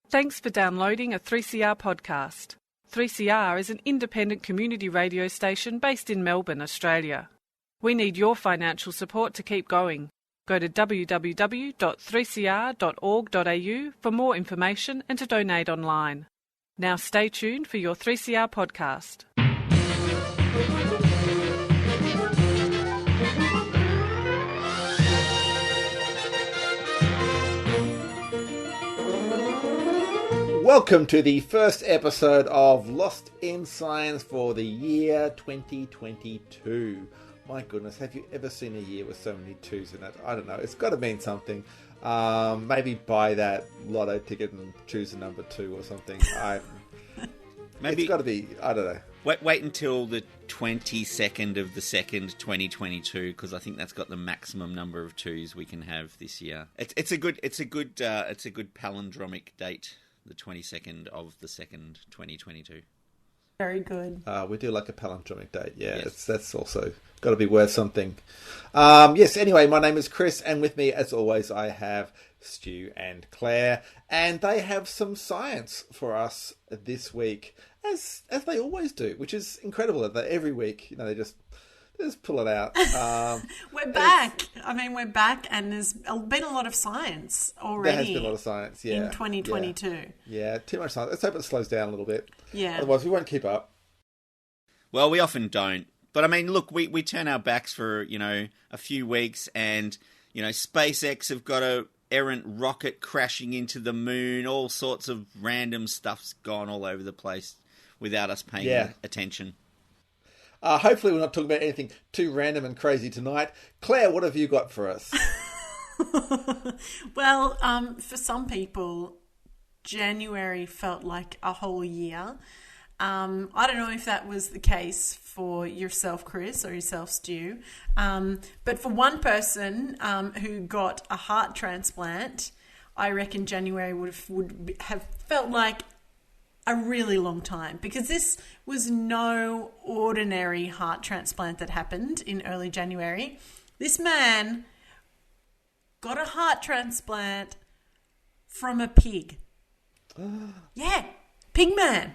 Thanks for downloading a 3CR podcast. 3CR is an independent community radio station based in Melbourne, Australia. We need your financial support to keep going. Go to www.3cr.org.au for more information and to donate online. Now stay tuned for your 3CR podcast. Welcome to the first episode of Lost in Science for the year 2022. My goodness, have you ever seen a year with so many twos in it? I don't know. It's got to mean something. Maybe buy that lotto ticket and choose a number 2 or something. Maybe it's got to be, I don't know. Wait until the 22nd of the 2nd, 2022, because I think that's got the maximum number of twos we can have this year. It's a good palindromic date. The 22nd of the 2nd, 2022. Very good. We do like a palindromic date. Yeah, yes. That's also got to be worth something. Yes, anyway, my name is Chris, and with me, as always, I have Stu and Claire, and they have some science for us this week, as they always do, which is incredible that every week, they just pull it out. We're back. We're back, and there's been a lot of science already. There has been a lot of science, yeah. In 2022. Yeah, too much science. Let's hope it slows down a little bit. Yeah. Otherwise, we won't keep up. Well, we often don't. But, look, we turn our backs for, a few weeks, and, SpaceX have got a errant rocket crashing into the moon. All sorts of random stuff's gone all over the place without us paying attention. Hopefully we're not talking about anything too random and crazy tonight. Claire, what have you got for us? Well, for some people, January felt like a whole year. I don't know if that was the case for yourself, Chris, or yourself, Stu. But for one person who got a heart transplant, I reckon January would have felt like a really long time, because this was no ordinary heart transplant that happened in early January. This man got a heart transplant from a pig. Yeah, pigman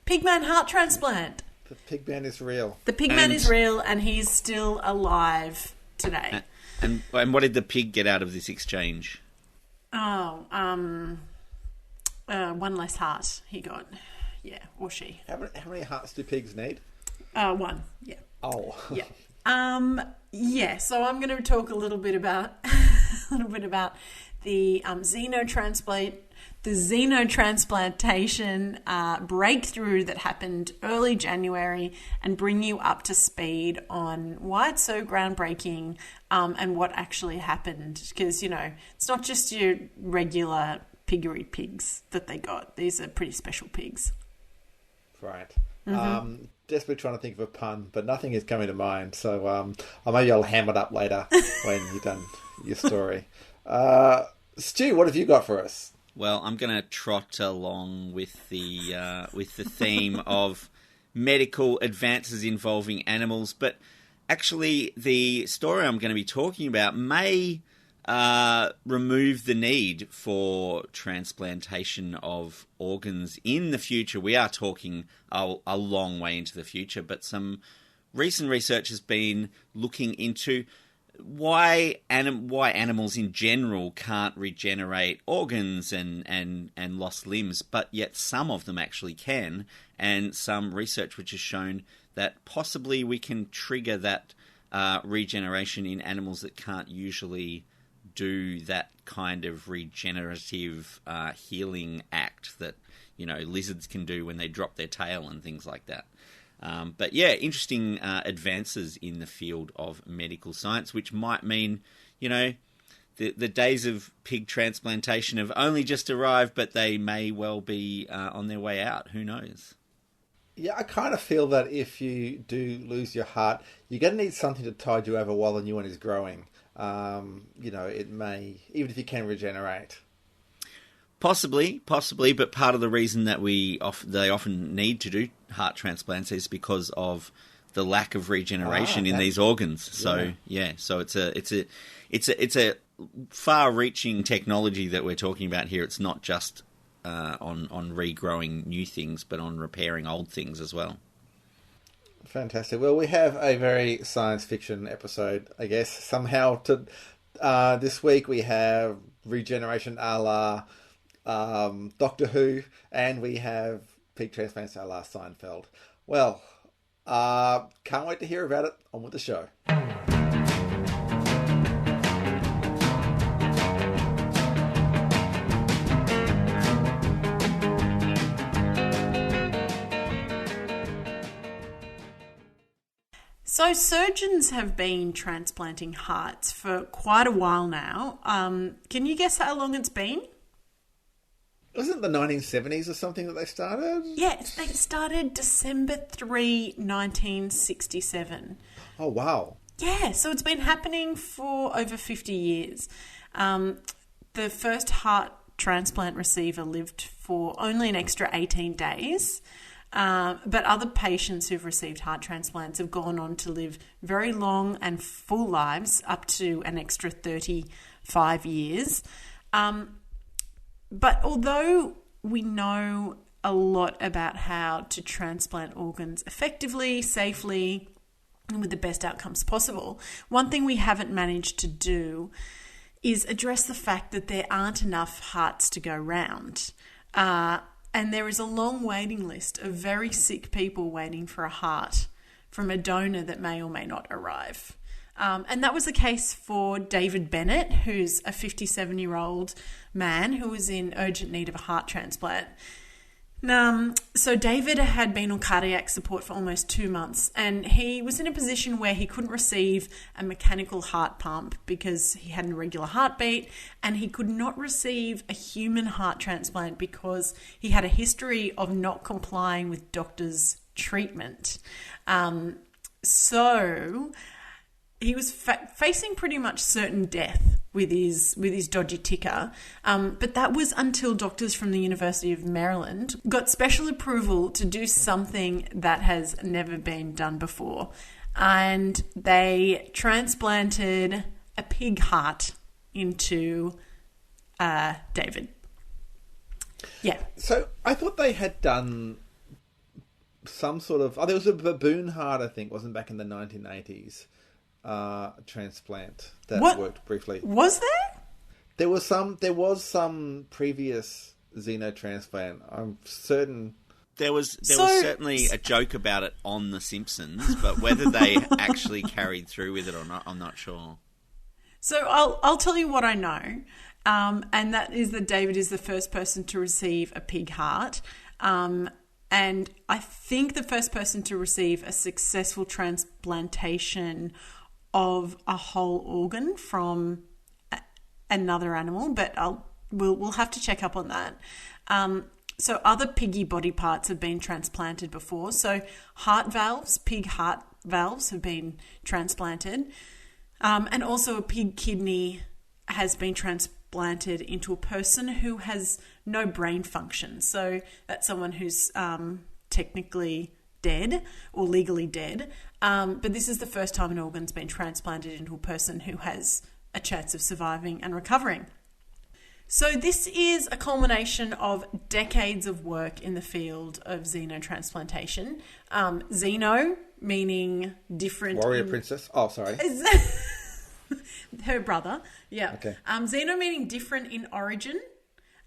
heart transplant. The pigman is real. The pigman is real, and he's still alive today. And what did the pig get out of this exchange? One less heart he got. Yeah, or she. How many hearts do pigs need? One, yeah. Oh. Yeah. So I'm going to talk a little bit about the xenotransplantation breakthrough that happened early January, and bring you up to speed on why it's so groundbreaking and what actually happened. Because, it's not just your regular piggery pigs that they got. These are pretty special pigs. Right. Mm-hmm. Desperately trying to think of a pun, but nothing is coming to mind. So maybe I'll ham it up later when you've done your story. Stu, what have you got for us? Well, I'm going to trot along with the theme of medical advances involving animals, but actually the story I'm going to be talking about may remove the need for transplantation of organs in the future. We are talking a long way into the future, but some recent research has been looking into why animals in general can't regenerate organs and lost limbs, but yet some of them actually can, and some research which has shown that possibly we can trigger that regeneration in animals that can't usually do that kind of regenerative healing act that lizards can do when they drop their tail and things like that. But yeah, interesting advances in the field of medical science, which might mean, the days of pig transplantation have only just arrived, but they may well be on their way out. Who knows? Yeah, I kind of feel that if you do lose your heart, you're going to need something to tide you over while the new one is growing. It may, even if you can regenerate. Possibly, but part of the reason that they often need to do heart transplants is because of the lack of regeneration in these organs. So so it's a far-reaching technology that we're talking about here. It's not just on regrowing new things, but on repairing old things as well. Fantastic. Well, we have a very science fiction episode, I guess, somehow to this week. We have regeneration a la Doctor Who, and we have pig transplants a la Seinfeld. Well, can't wait to hear about it. On with the show. So surgeons have been transplanting hearts for quite a while now. Can you guess how long it's been? Wasn't it the 1970s or something that they started? Yeah, they started December 3, 1967. Oh, wow. Yeah, so it's been happening for over 50 years. The first heart transplant receiver lived for only an extra 18 days. But other patients who've received heart transplants have gone on to live very long and full lives, up to an extra 35 years. But although we know a lot about how to transplant organs effectively, safely, and with the best outcomes possible, one thing we haven't managed to do is address the fact that there aren't enough hearts to go round. And there is a long waiting list of very sick people waiting for a heart from a donor that may or may not arrive. And that was the case for David Bennett, who's a 57-year-old man who was in urgent need of a heart transplant. So David had been on cardiac support for almost 2 months, and he was in a position where he couldn't receive a mechanical heart pump because he had an irregular heartbeat, and he could not receive a human heart transplant because he had a history of not complying with doctors' treatment. So he was facing pretty much certain death with his dodgy ticker, but that was until doctors from the University of Maryland got special approval to do something that has never been done before, and they transplanted a pig heart into David. Yeah. So I thought they had done some sort of... there was a baboon heart, I think, wasn't back in the 1980s. Transplant that worked briefly. Was there? There was some previous xenotransplant. I'm certain there was certainly a joke about it on The Simpsons, but whether they actually carried through with it or not, I'm not sure. So I'll tell you what I know, and that is that David is the first person to receive a pig heart. And I think the first person to receive a successful transplantation of a whole organ from another animal, but we'll have to check up on that. So other piggy body parts have been transplanted before. So heart valves, pig heart valves have been transplanted, and also a pig kidney has been transplanted into a person who has no brain function. So that's someone who's technically dead or legally dead, but this is the first time an organ's been transplanted into a person who has a chance of surviving and recovering. So this is a culmination of decades of work in the field of xenotransplantation. Xeno meaning different... Warrior princess. Oh, sorry. Her brother. Yeah. Okay. Xeno meaning different in origin,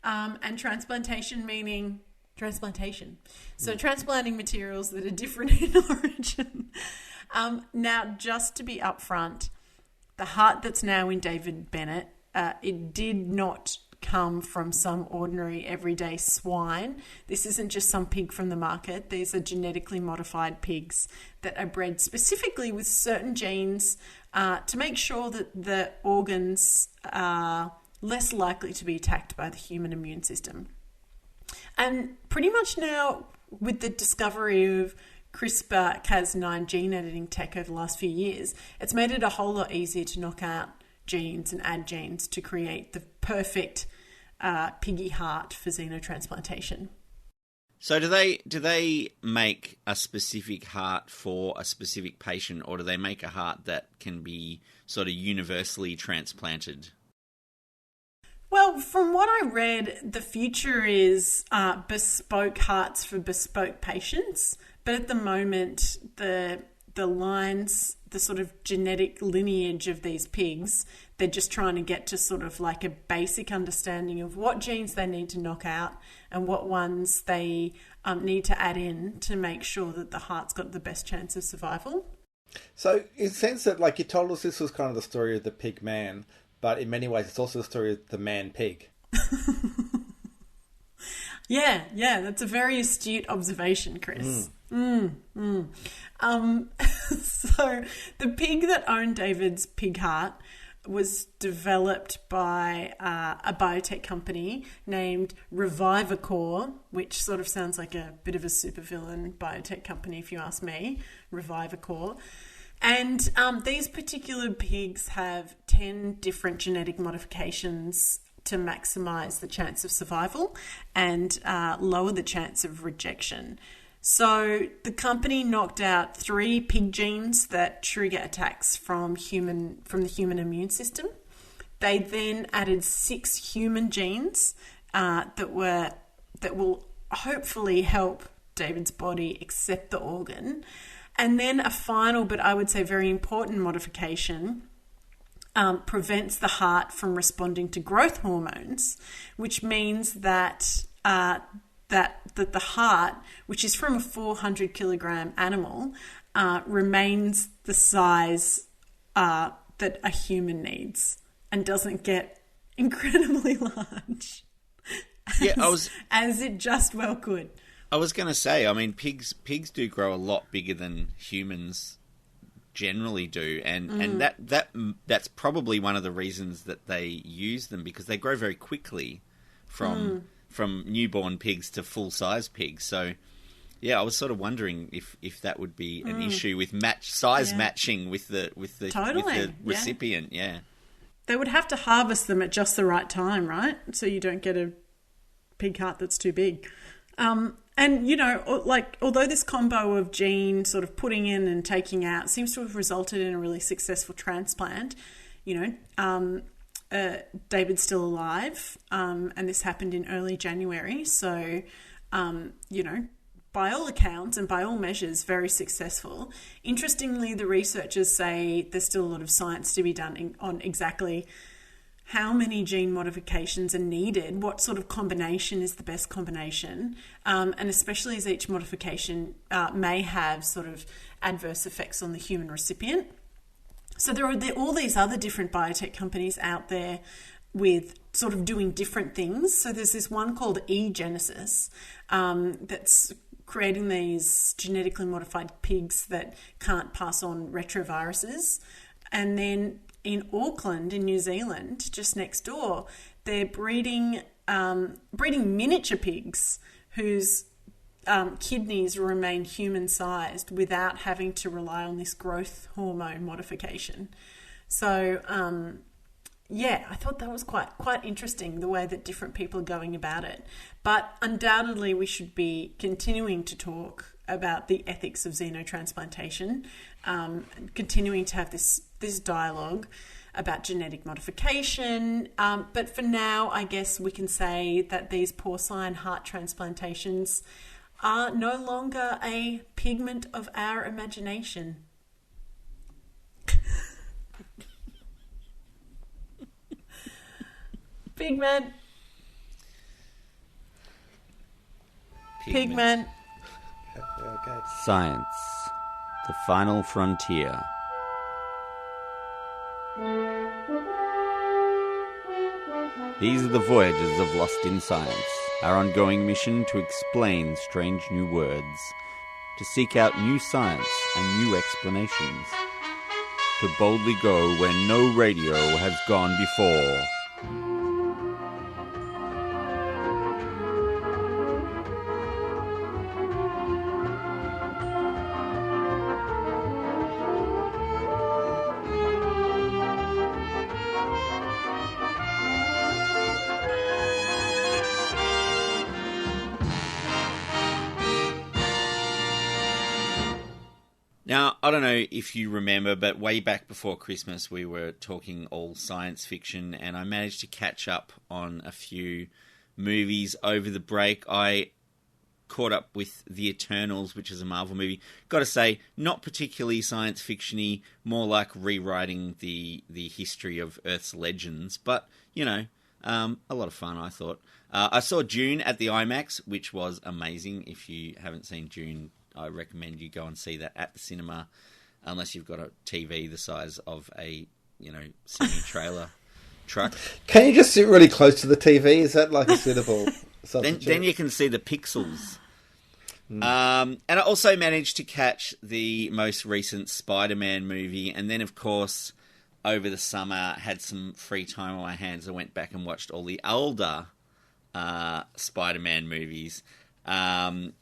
and transplantation meaning... transplantation. So transplanting materials that are different in origin. Now, just to be upfront, the heart that's now in David Bennett, it did not come from some ordinary everyday swine. This isn't just some pig from the market. These are genetically modified pigs that are bred specifically with certain genes to make sure that the organs are less likely to be attacked by the human immune system. And pretty much now, with the discovery of CRISPR-Cas9 gene editing tech over the last few years, it's made it a whole lot easier to knock out genes and add genes to create the perfect piggy heart for xenotransplantation. So do they make a specific heart for a specific patient, or do they make a heart that can be sort of universally transplanted? Well, from what I read, the future is bespoke hearts for bespoke patients. But at the moment, the lines, the sort of genetic lineage of these pigs, they're just trying to get to sort of like a basic understanding of what genes they need to knock out and what ones they need to add in to make sure that the heart's got the best chance of survival. So, in the sense that, like, you told us this was kind of the story of the pig man, but in many ways it's also the story of the man pig. Yeah, that's a very astute observation, Chris. So the pig that owned David's pig heart was developed by a biotech company named Revivicor, which sort of sounds like a bit of a supervillain biotech company, if you ask me, Revivicor. And these particular pigs have 10 different genetic modifications to maximise the chance of survival and lower the chance of rejection. So the company knocked out 3 pig genes that trigger attacks from the human immune system. They then added 6 human genes that will hopefully help David's body accept the organ. And then a final, but I would say very important modification prevents the heart from responding to growth hormones, which means that the heart, which is from a 400 kilogram animal, remains the size that a human needs and doesn't get incredibly large. As it just well could. I was going to say, I mean, pigs do grow a lot bigger than humans generally do, and that's probably one of the reasons that they use them, because they grow very quickly from newborn pigs to full-size pigs. So, yeah, I was sort of wondering if that would be an issue with matching with the recipient. Yeah, they would have to harvest them at just the right time, right? So you don't get a pig heart that's too big. And, you know, like, although this combo of gene sort of putting in and taking out seems to have resulted in a really successful transplant, you know, David's still alive, and this happened in early January. So, you know, by all accounts and by all measures, very successful. Interestingly, the researchers say there's still a lot of science to be done on exactly how many gene modifications are needed, what sort of combination is the best combination, and especially as each modification may have sort of adverse effects on the human recipient. So there are all these other different biotech companies out there with sort of doing different things. So there's this one called eGenesis that's creating these genetically modified pigs that can't pass on retroviruses. And then in Auckland, in New Zealand, just next door, they're breeding miniature pigs whose kidneys remain human-sized without having to rely on this growth hormone modification. So, yeah, I thought that was quite interesting, the way that different people are going about it. But undoubtedly, we should be continuing to talk about the ethics of xenotransplantation, continuing to have this dialogue about genetic modification. But for now, I guess we can say that these porcine heart transplantations are no longer a pigment of our imagination. Pigment. Pigment. Okay. Science, the final frontier. These are the voyages of Lost in Science, our ongoing mission to explain strange new words, to seek out new science and new explanations, to boldly go where no radio has gone before. Now, I don't know if you remember, but way back before Christmas, we were talking all science fiction, and I managed to catch up on a few movies over the break. I caught up with The Eternals, which is a Marvel movie. Got to say, not particularly science fiction-y, more like rewriting the history of Earth's legends, but, you know, a lot of fun, I thought. I saw Dune at the IMAX, which was amazing. If you haven't seen Dune, I recommend you go and see that at the cinema, unless you've got a TV the size of a, you know, semi-trailer truck. Can you just sit really close to the TV? Is that like a suitable substitute? Then you can see the pixels. And I also managed to catch the most recent Spider-Man movie, and then, of course, over the summer, had some free time on my hands. I went back and watched all the older Spider-Man movies,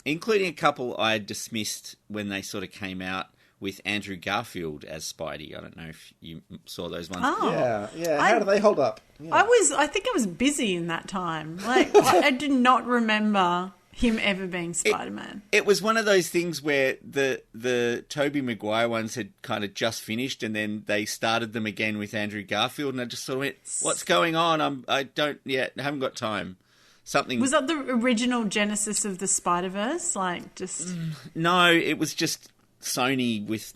including a couple I dismissed when they sort of came out, with Andrew Garfield as Spidey. I don't know if you saw those ones. Oh. Yeah. How do they hold up? Yeah. I think I was busy in that time. Like, I did not remember him ever being Spider-Man. It was one of those things where the Tobey Maguire ones had kind of just finished, and then they started them again with Andrew Garfield, and I just sort of went, what's going on? I haven't got time. Something. Was that the original genesis of the Spider-Verse? Like, just... No, it was just Sony with,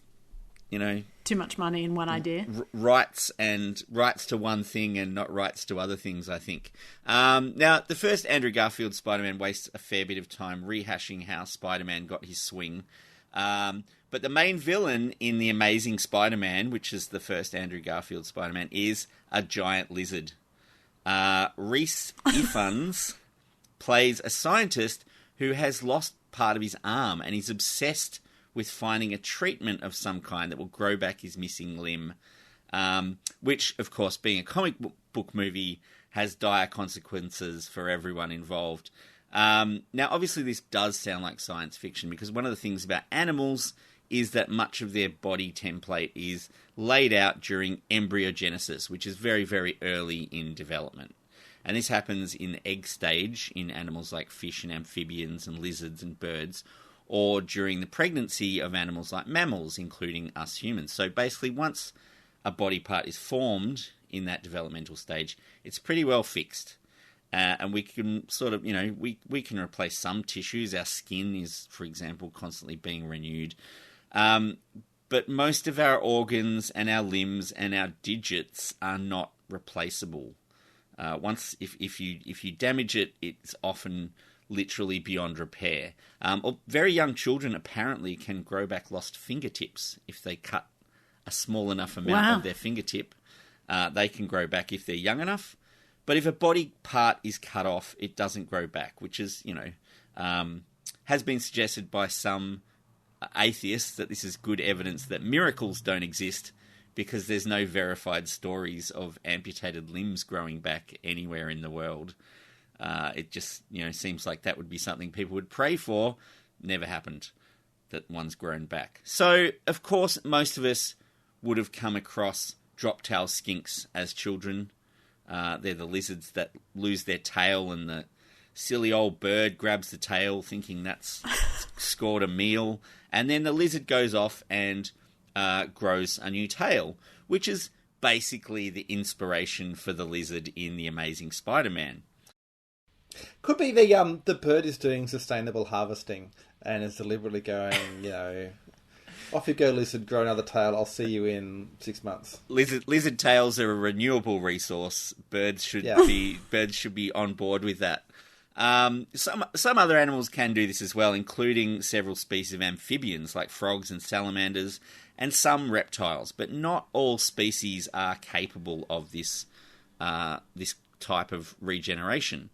you know... Too much money in one idea. Rights to one thing and not rights to other things, I think. Now, the first Andrew Garfield Spider-Man wastes a fair bit of time rehashing how Spider-Man got his swing. But the main villain in The Amazing Spider-Man, which is the first Andrew Garfield Spider-Man, is a giant lizard. Rhys Ifans plays a scientist who has lost part of his arm, and he's obsessed with finding a treatment of some kind that will grow back his missing limb, which, of course, being a comic book movie, has dire consequences for everyone involved. Now, obviously, this does sound like science fiction, because one of the things about animals is that much of their body template is laid out during embryogenesis, which is very, very early in development. And this happens in the egg stage in animals like fish and amphibians and lizards and birds, or during the pregnancy of animals like mammals, including us humans. So basically, once a body part is formed in that developmental stage, it's pretty well fixed. And we can sort of, you know, we can replace some tissues. Our skin is, for example, constantly being renewed. But most of our organs and our limbs and our digits are not replaceable. If you damage it, it's often literally beyond repair. Or very young children apparently can grow back lost fingertips if they cut a small enough amount of their fingertip. They can grow back if they're young enough. But if a body part is cut off, it doesn't grow back, which is, you know, has been suggested by some atheists that this is good evidence that miracles don't exist, because there's no verified stories of amputated limbs growing back anywhere in the world. It just, you know, seems like that would be something people would pray for. Never happened that one's grown back. So, of course, most of us would have come across drop-tail skinks as children. They're the lizards that lose their tail, and the silly old bird grabs the tail thinking that's scored a meal. And then the lizard goes off and grows a new tail, which is basically the inspiration for the lizard in The Amazing Spider-Man. Could be the bird is doing sustainable harvesting and is deliberately going, you know, off you go, lizard, grow another tail. I'll see you in 6 months. Lizard tails are a renewable resource. Birds should be on board with that. Some other animals can do this as well, including several species of amphibians like frogs and salamanders, and some reptiles. But not all species are capable of this type of regeneration.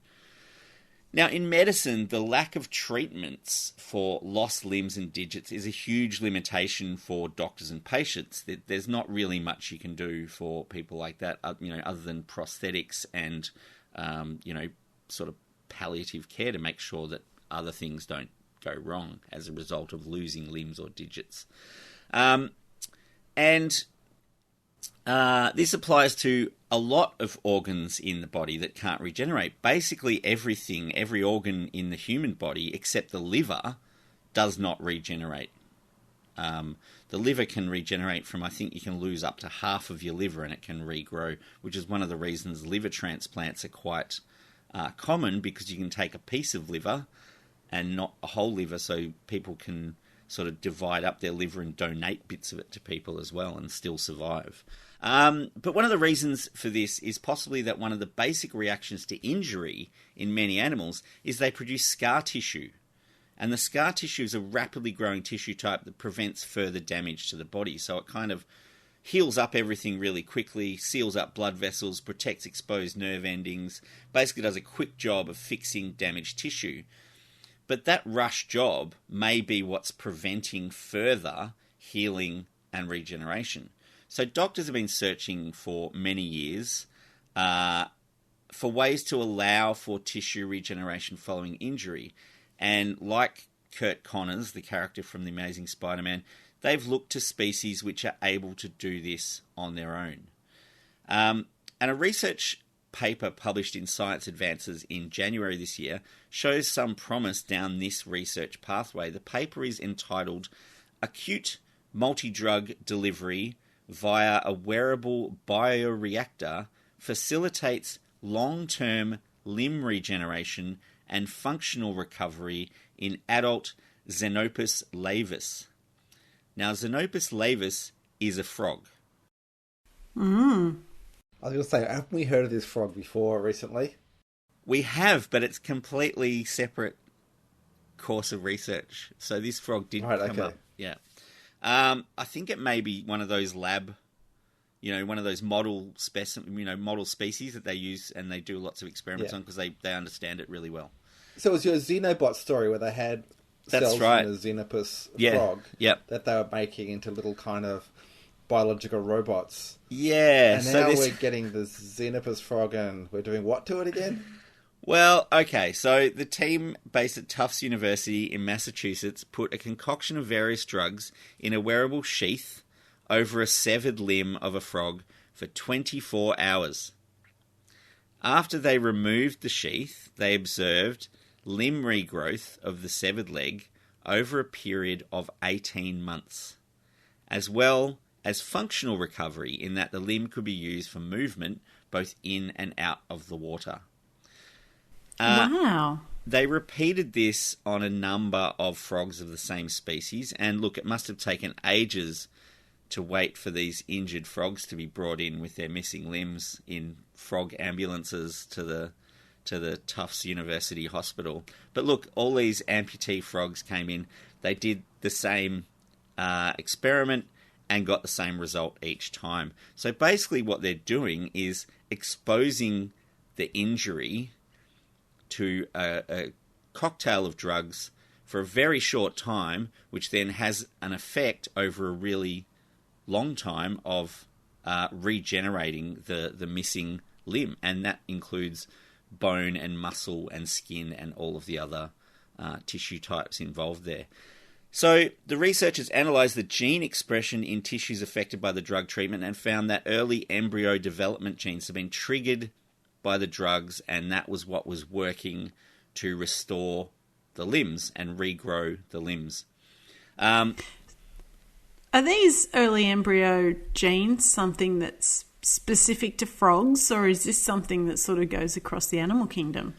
Now, in medicine, the lack of treatments for lost limbs and digits is a huge limitation for doctors and patients. There's not really much you can do for people like that, you know, other than prosthetics and, you know, sort of palliative care to make sure that other things don't go wrong as a result of losing limbs or digits. This applies to a lot of organs in the body that can't regenerate. Basically everything, every organ in the human body except the liver does not regenerate. The liver can regenerate from, I think you can lose up to half of your liver and it can regrow, which is one of the reasons liver transplants are quite common, because you can take a piece of liver and not a whole liver, so people can sort of divide up their liver and donate bits of it to people as well and still survive. But one of the reasons for this is possibly that one of the basic reactions to injury in many animals is they produce scar tissue. And the scar tissue is a rapidly growing tissue type that prevents further damage to the body. So it kind of heals up everything really quickly, seals up blood vessels, protects exposed nerve endings, basically does a quick job of fixing damaged tissue. But that rush job may be what's preventing further healing and regeneration. So doctors have been searching for many years for ways to allow for tissue regeneration following injury. And like Kurt Connors, the character from The Amazing Spider-Man, they've looked to species which are able to do this on their own. And a research paper published in Science Advances in January this year shows some promise down this research pathway. The paper is entitled Acute Multi-Drug Delivery via a Wearable Bioreactor Facilitates Long-Term Limb Regeneration and Functional Recovery in Adult Xenopus laevis. Now, Xenopus laevis is a frog. I was going to say, haven't we heard of this frog before recently? We have, but it's completely separate course of research. So this frog did come up. Yeah. I think it may be one of those lab, one of those model model species that they use and they do lots of experiments on because they understand it really well. So it was your Xenobot story where they had cells from the Xenopus frog that they were making into little kind of biological robots. Yeah. And now we're getting the Xenopus frog and we're doing what to it again? Well, okay, so the team based at Tufts University in Massachusetts put a concoction of various drugs in a wearable sheath over a severed limb of a frog for 24 hours. After they removed the sheath, they observed limb regrowth of the severed leg over a period of 18 months, as well as functional recovery in that the limb could be used for movement both in and out of the water. Wow. They repeated this on a number of frogs of the same species, and look, it must have taken ages to wait for these injured frogs to be brought in with their missing limbs in frog ambulances to the Tufts University Hospital. But look, all these amputee frogs came in. They did the same experiment and got the same result each time. So basically what they're doing is exposing the injury to a cocktail of drugs for a very short time, which then has an effect over a really long time of regenerating the missing limb. And that includes bone and muscle and skin and all of the other tissue types involved there. So the researchers analysed the gene expression in tissues affected by the drug treatment and found that early embryo development genes have been triggered by the drugs, and that was what was working to restore the limbs and regrow the limbs. Are these early embryo genes something that's specific to frogs, or is this something that sort of goes across the animal kingdom?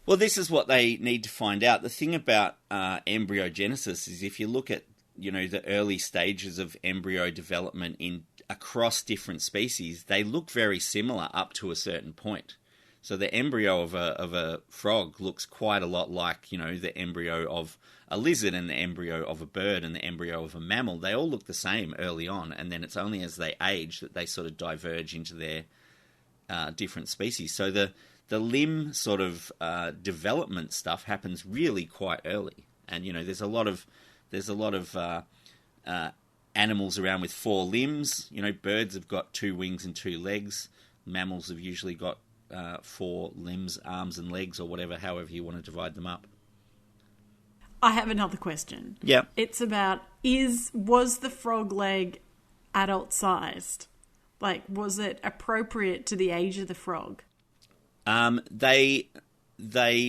Well, this is what they need to find out. The thing about embryogenesis is if you look at, the early stages of embryo development across different species, they look very similar up to a certain point. So the embryo of a frog looks quite a lot like, the embryo of a lizard and the embryo of a bird and the embryo of a mammal. They all look the same early on, and then it's only as they age that they sort of diverge into their different species. So the limb sort of development stuff happens really quite early, and there's a lot of animals around with 4 limbs. Birds have got 2 wings and 2 legs. Mammals have usually got 4 limbs, arms and legs, or whatever, however you want to divide them up. I have another question. Yeah. It's about, was the frog leg adult sized? Like, was it appropriate to the age of the frog? They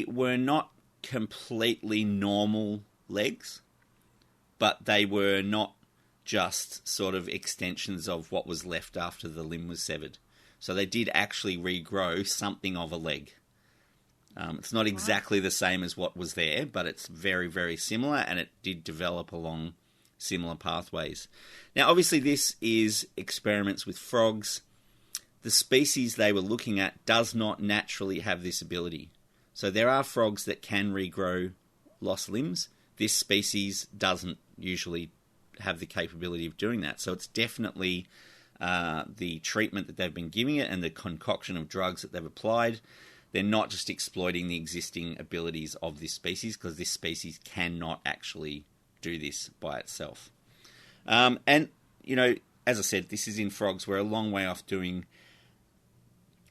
were not completely normal legs, but they were not just sort of extensions of what was left after the limb was severed. So they did actually regrow something of a leg. It's not exactly the same as what was there, but it's very, very similar, and it did develop along similar pathways. Now, obviously, this is experiments with frogs. The species they were looking at does not naturally have this ability. So there are frogs that can regrow lost limbs. This species doesn't usually have the capability of doing that. So it's definitely the treatment that they've been giving it and the concoction of drugs that they've applied. They're not just exploiting the existing abilities of this species, because this species cannot actually do this by itself. And, you know, as I said, this is in frogs. We're a long way off doing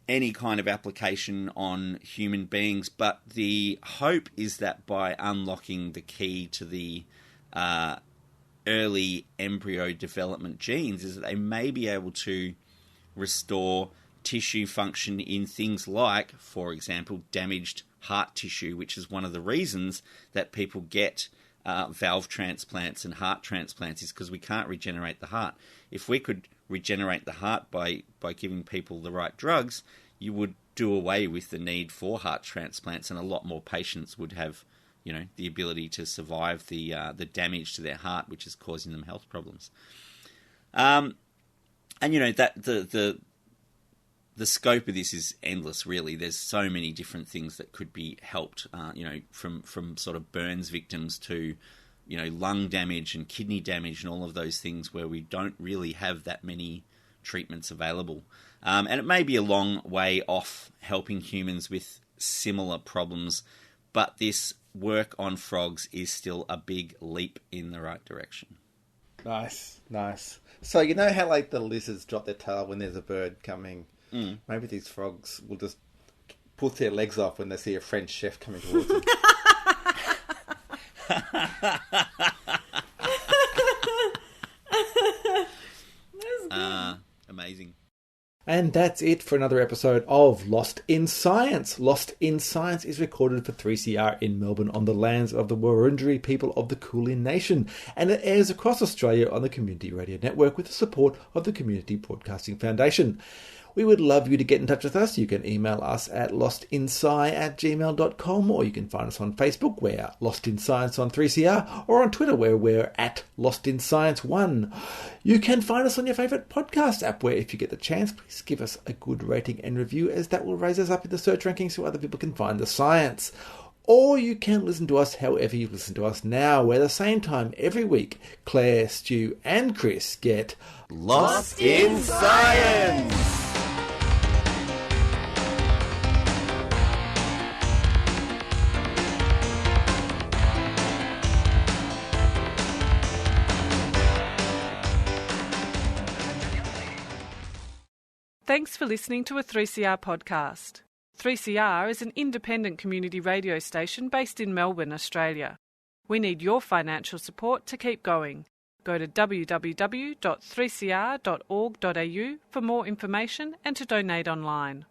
any kind of application on human beings, but the hope is that by unlocking the key to the early embryo development genes is that they may be able to restore tissue function in things like, for example, damaged heart tissue, which is one of the reasons that people get valve transplants and heart transplants, is because we can't regenerate the heart. If we could regenerate the heart by giving people the right drugs, you would do away with the need for heart transplants, and a lot more patients would have, you know, the ability to survive the damage to their heart, which is causing them health problems. And you know that the scope of this is endless, really. There's so many different things that could be helped, you know, from sort of burns victims to, you know, lung damage and kidney damage and all of those things where we don't really have that many treatments available. And it may be a long way off helping humans with similar problems, but this work on frogs is still a big leap in the right direction. Nice. So you know how like the lizards drop their tail when there's a bird coming? Maybe these frogs will just put their legs off when they see a French chef coming towards them. Amazing. And that's it for another episode of Lost in Science. Lost in Science is recorded for 3CR in Melbourne on the lands of the Wurundjeri people of the Kulin Nation, and it airs across Australia on the Community Radio Network with the support of the Community Broadcasting Foundation. We would love you to get in touch with us. You can email us at lostinsci@gmail.com, or you can find us on Facebook, we're Lost in Science on 3CR, or on Twitter, where we're at Lost in Science 1. You can find us on your favourite podcast app, where if you get the chance, please give us a good rating and review, as that will raise us up in the search rankings so other people can find the science. Or you can listen to us however you listen to us now, where the same time every week, Claire, Stu and Chris get Lost in Science! Thanks for listening to a 3CR podcast. 3CR is an independent community radio station based in Melbourne, Australia. We need your financial support to keep going. Go to www.3cr.org.au for more information and to donate online.